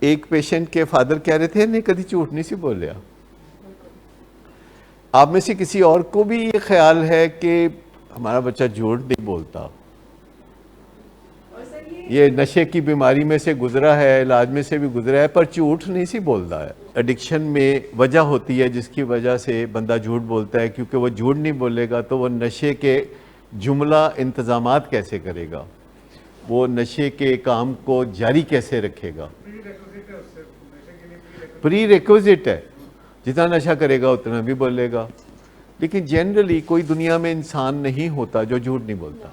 एक पेशेंट के फादर कह रहे थे नहीं कभी झूठ नहीं सी बोलिया। आप में से किसी और को भी ये ख्याल है कि हमारा बच्चा झूठ नहीं बोलता, ये नशे की बीमारी में से गुजरा है, इलाज में से भी गुजरा है, पर झूठ नहीं सी बोलता है। एडिक्शन में वजह होती है जिसकी वजह से बंदा झूठ बोलता है, क्योंकि वो झूठ नहीं बोलेगा तो वो नशे के जुमला इंतज़ामात कैसे करेगा, वो नशे के काम को जारी कैसे रखेगा। प्री रिक्विजिट है, जितना नशा करेगा उतना भी बोलेगा। लेकिन जनरली कोई दुनिया में इंसान नहीं होता जो झूठ नहीं बोलता,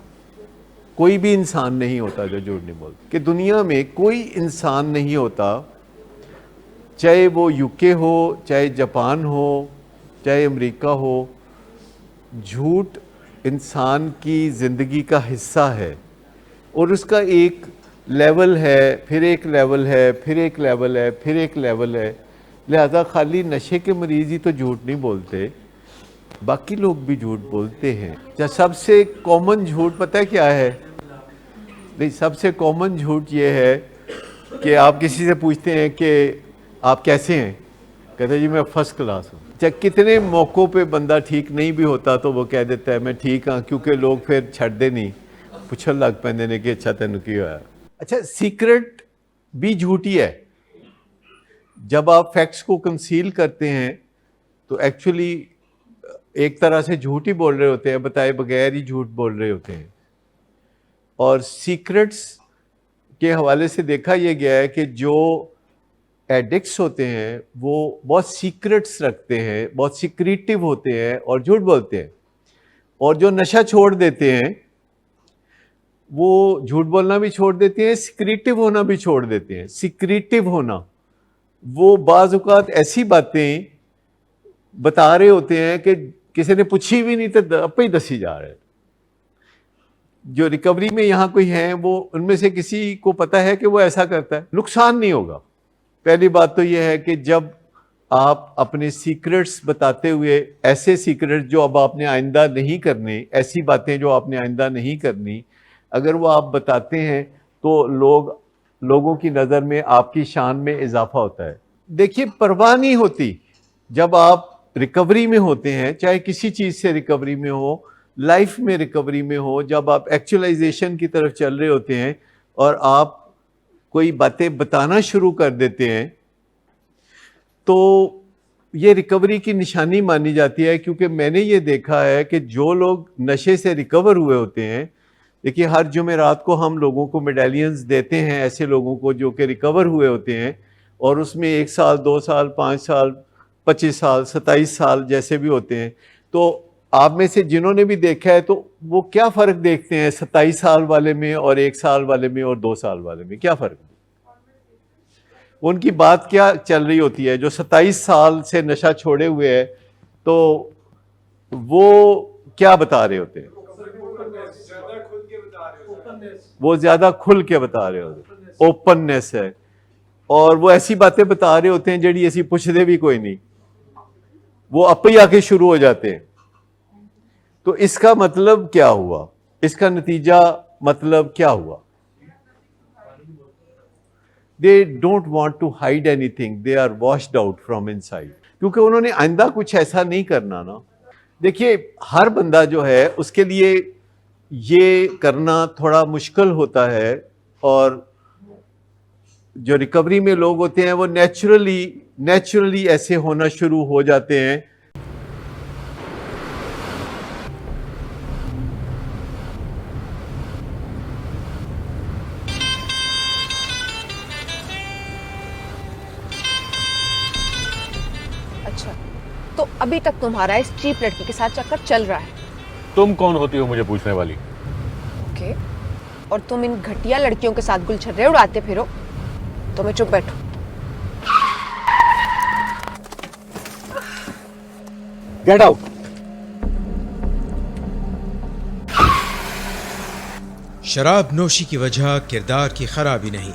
कोई भी इंसान नहीं होता जो झूठ नहीं बोलता। कि दुनिया में कोई इंसान नहीं होता, चाहे वो यूके हो, चाहे जापान हो, चाहे अमेरिका हो, झूठ इंसान की ज़िंदगी का हिस्सा है और उसका एक लेवल है, फिर एक लेवल है, फिर एक लेवल है, फिर एक लेवल है। लिहाजा खाली नशे के मरीज़ ही तो झूठ नहीं बोलते, बाकी लोग भी झूठ बोलते हैं। या सबसे कॉमन झूठ पता है क्या है? नहीं, सबसे कॉमन झूठ ये है कि आप किसी से पूछते हैं कि आप कैसे हैं, कहते जी मैं फर्स्ट क्लास हूँ। चाहे कितने मौक़ों पे बंदा ठीक नहीं भी होता तो वो कह देता है मैं ठीक हाँ, क्योंकि लोग फिर छड्डे नहीं, पुछन लग पैंदे ने कि अच्छा तेन की होया। अच्छा, सीक्रेट भी झूठी है। जब आप फैक्ट्स को कंसील करते हैं तो एक्चुअली एक तरह से झूठ ही बोल रहे होते हैं, बताए बगैर ही झूठ बोल रहे होते हैं। और सीक्रेट्स के हवाले से देखा यह गया है कि जो एडिक्ट्स होते हैं वो बहुत सीक्रेट्स रखते हैं, बहुत सीक्रेटिव होते हैं और झूठ बोलते हैं। और जो नशा छोड़ देते हैं वो झूठ बोलना भी छोड़ देते हैं, सीक्रेटिव होना भी छोड़ देते हैं। सीक्रेटिव होना, वो बाज़ औक़ात ऐसी बातें बता रहे होते हैं कि किसी ने पूछी भी नहीं तो अपने ही दसी जा रहे हैं। जो रिकवरी में यहाँ कोई है वो उनमें से किसी को पता है कि वो ऐसा करता है, नुकसान नहीं होगा। पहली बात तो यह है कि जब आप अपने सीक्रेट्स बताते हुए, ऐसे सीक्रेट्स जो अब आपने आइंदा नहीं करने, ऐसी बातें जो आपने आइंदा नहीं करनी, अगर वो आप बताते हैं तो लोगों की नज़र में आपकी शान में इजाफा होता है। देखिए, परवाह नहीं होती जब आप रिकवरी में होते हैं, चाहे किसी चीज़ से रिकवरी में हो, लाइफ में रिकवरी में हो, जब आप एक्चुअलाइजेशन की तरफ चल रहे होते हैं और आप कोई बातें बताना शुरू कर देते हैं तो ये रिकवरी की निशानी मानी जाती है। क्योंकि मैंने ये देखा है कि जो लोग नशे से रिकवर हुए होते हैं, देखिए हर जुमेरात को हम लोगों को मेडालियंस देते हैं ऐसे लोगों को जो कि रिकवर हुए होते हैं, और उसमें 1 साल, 2 साल, 5 साल, 25 साल, 27 साल जैसे भी होते हैं। तो आप में से जिन्होंने भी देखा है तो वो क्या फ़र्क देखते हैं 27 साल वाले में और 1 साल वाले में और 2 साल वाले में? क्या फ़र्क? उनकी बात क्या चल रही होती है? जो 27 साल से नशा छोड़े हुए है तो वो क्या बता रहे होते हैं? वो ज़्यादा खुल के बता रहे होते हैं, ओपननेस है। और वो ऐसी बातें बता रहे होते हैं जड़ी ऐसी पुछदे भी कोई नहीं, वो आपे ही आके शुरू हो जाते हैं। तो इसका मतलब क्या हुआ? इसका नतीजा मतलब क्या हुआ? They don't want to hide anything, they are washed out from inside, क्योंकि उन्होंने आइंदा कुछ ऐसा नहीं करना ना। देखिए, हर बंदा जो है उसके लिए ये करना थोड़ा मुश्किल होता है, और जो रिकवरी में लोग होते हैं वो नेचुरली ऐसे होना शुरू हो जाते हैं। अच्छा, तो अभी तक तुम्हारा इस चीप लड़की के साथ चक्कर चल रहा है? तुम कौन होती हो मुझे पूछने वाली? ओके, और तुम इन घटिया लड़कियों के साथ गुलछर्रे उड़ाते फिरो तो मैं चुप बैठूं? Get out. शराब नोशी की वजह किरदार की खराबी नहीं,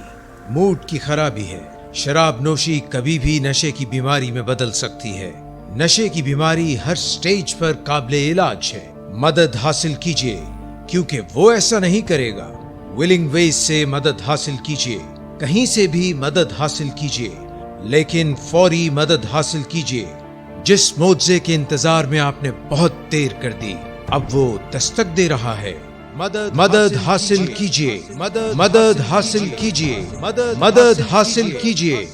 मूड की खराबी है। शराब नोशी कभी भी नशे की बीमारी में बदल सकती है। नशे की बीमारी हर स्टेज पर काबिले इलाज है। मदद हासिल कीजिए, क्योंकि वो ऐसा नहीं करेगा। विलिंग वेज से मदद हासिल कीजिए, कहीं से भी मदद हासिल कीजिए, लेकिन फौरी मदद हासिल कीजिए। जिस मुआवजे के इंतजार में आपने बहुत देर कर दी, अब वो दस्तक दे रहा है। मदद हासिल कीजिए, मदद हासिल कीजिए, मदद हासिल कीजिए।